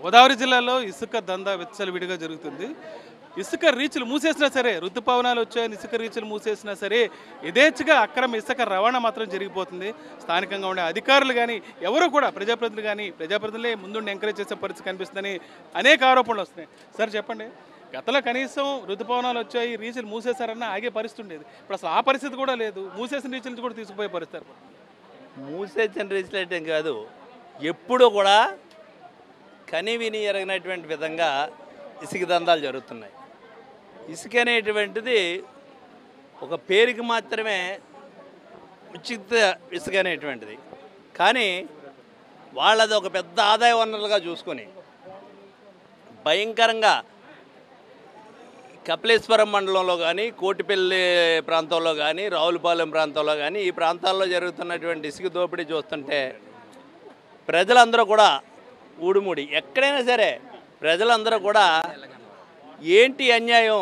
గోదావరి జిల్లాలో ఇసుక దందా విచ్చలవిడిగా జరుగుతుంది. ఇసుక రీచ్లు మూసేసినా సరే, ఋతుపవనాలు వచ్చాయని ఇసుక రీచ్లు మూసేసినా సరే, యథేచ్ఛగా అక్రమ ఇసుక రవాణా మాత్రం జరిగిపోతుంది. స్థానికంగా ఉండే అధికారులు కానీ ఎవరు కూడా ప్రజాప్రతినిధులే ముందుండి ఎంకరేజ్ చేసే పరిస్థితి కనిపిస్తుందని అనేక ఆరోపణలు వస్తున్నాయి. సార్ చెప్పండి, గతంలో కనీసం ఋతుపవనాలు వచ్చాయి, రీచ్లు మూసేశారన్న ఆగే పరిస్థితి ఉండేది. ఇప్పుడు అసలు ఆ పరిస్థితి కూడా లేదు. మూసేసిన రీచ్లు కూడా తీసుకుపోయే పరిస్థితి. మూసేసిన రీచ్లు అంటే కాదు, ఎప్పుడూ కూడా కనివిని ఎరగినటువంటి విధంగా ఇసుక దందాలు జరుగుతున్నాయి. ఇసుక అనేటువంటిది ఒక పేరుకి మాత్రమే ఉచిత ఇసుక అనేటువంటిది, కానీ వాళ్ళది ఒక పెద్ద ఆదాయ వనరులుగా చూసుకొని భయంకరంగా కపిలేశ్వరం మండలంలో కానీ, కోటిపల్లి ప్రాంతంలో కానీ, రావులపాలెం ప్రాంతంలో కానీ, ఈ ప్రాంతాల్లో జరుగుతున్నటువంటి ఇసుక దోపిడీ చూస్తుంటే ప్రజలందరూ కూడా ఊడుముడి, ఎక్కడైనా సరే ప్రజలందరూ కూడా ఏంటి అన్యాయం,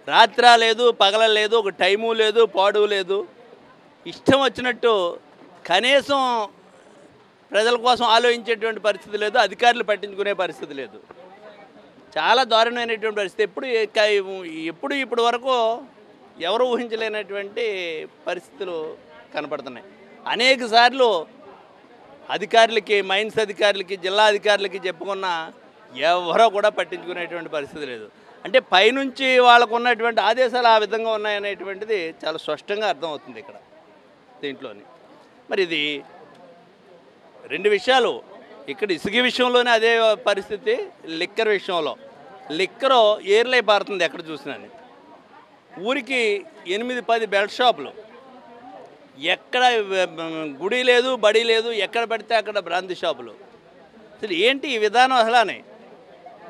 రాత్రి లేదు, పగల లేదు, ఒక టైము లేదు, పాడు లేదు, ఇష్టం వచ్చినట్టు కనీసం ప్రజల కోసం ఆలోచించేటువంటి పరిస్థితి లేదు, అధికారులు పట్టించుకునే పరిస్థితి లేదు. చాలా దారుణమైనటువంటి పరిస్థితి. ఇప్పటి వరకు ఎవరు ఊహించలేనటువంటి పరిస్థితులు కనపడుతున్నాయి. అనేక సార్లు అధికారులకి, మైన్స్ అధికారులకి, జిల్లా అధికారులకి చెప్పుకున్న ఎవరో కూడా పట్టించుకునేటువంటి పరిస్థితి లేదు. అంటే పైనుంచి వాళ్ళకు ఉన్నటువంటి ఆదేశాలు ఆ విధంగా ఉన్నాయనేటువంటిది చాలా స్పష్టంగా అర్థమవుతుంది ఇక్కడ దీంట్లోని. మరి ఇది రెండు విషయాలు. ఇక్కడ ఇసుక విషయంలోనే అదే పరిస్థితి, లిక్కర్ విషయంలో. లిక్కరు ఏర్లై పారుతుంది ఎక్కడ చూసినా. ఊరికి 8-10 బెల్ట్ షాపులు, ఎక్కడ గుడి లేదు, బడి లేదు, ఎక్కడ పడితే అక్కడ బ్రాంతి షాపులు. అసలు ఏంటి ఈ విధానం అసలానే?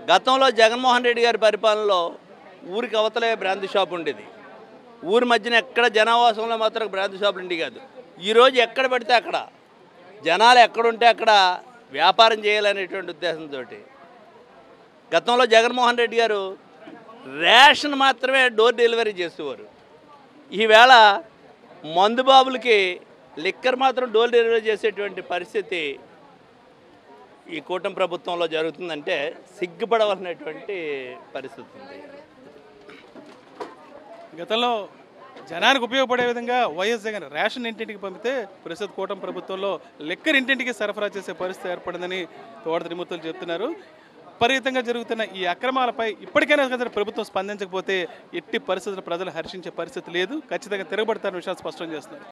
గతంలో జగన్మోహన్ రెడ్డి గారి పరిపాలనలో ఊరికి అవతలే బ్రాంతి షాప్ ఉండేది. ఊరి మధ్యన ఎక్కడ జనావాసంలో మాత్రం బ్రాంతి షాపులు ఉండేవి కాదు. ఈరోజు ఎక్కడ పడితే అక్కడ జనాలు ఎక్కడుంటే అక్కడ వ్యాపారం చేయాలనేటువంటి ఉద్దేశంతో గతంలో జగన్మోహన్ రెడ్డి గారు రేషన్ మాత్రమే డోర్ డెలివరీ చేసేవారు. ఈవేళ మందుబాబులకి లిక్కర్ మాత్రం డోర్ డెలివరీ చేసేటువంటి పరిస్థితి ఈ కూటమి ప్రభుత్వంలో జరుగుతుందంటే సిగ్గుపడవలసినటువంటి పరిస్థితి ఉంది. గతంలో జనానికి ఉపయోగపడే విధంగా వైఎస్ జగన్ రేషన్ ఇంటింటికి పంపితే, ప్రస్తుత కూటమి ప్రభుత్వంలో లిక్కర్ ఇంటింటికి సరఫరా చేసే పరిస్థితి ఏర్పడిందని తోట త్రిమూర్తులు చెప్తున్నారు. విపరీతంగా జరుగుతున్న ఈ అక్రమాలపై ఇప్పటికైనా కదా ప్రభుత్వం స్పందించకపోతే ఎట్టి పరిస్థితుల్లో ప్రజలు హర్షించే పరిస్థితి లేదు. ఖచ్చితంగా తిరగబడతారన్న విషయాలు స్పష్టం చేస్తున్నారు.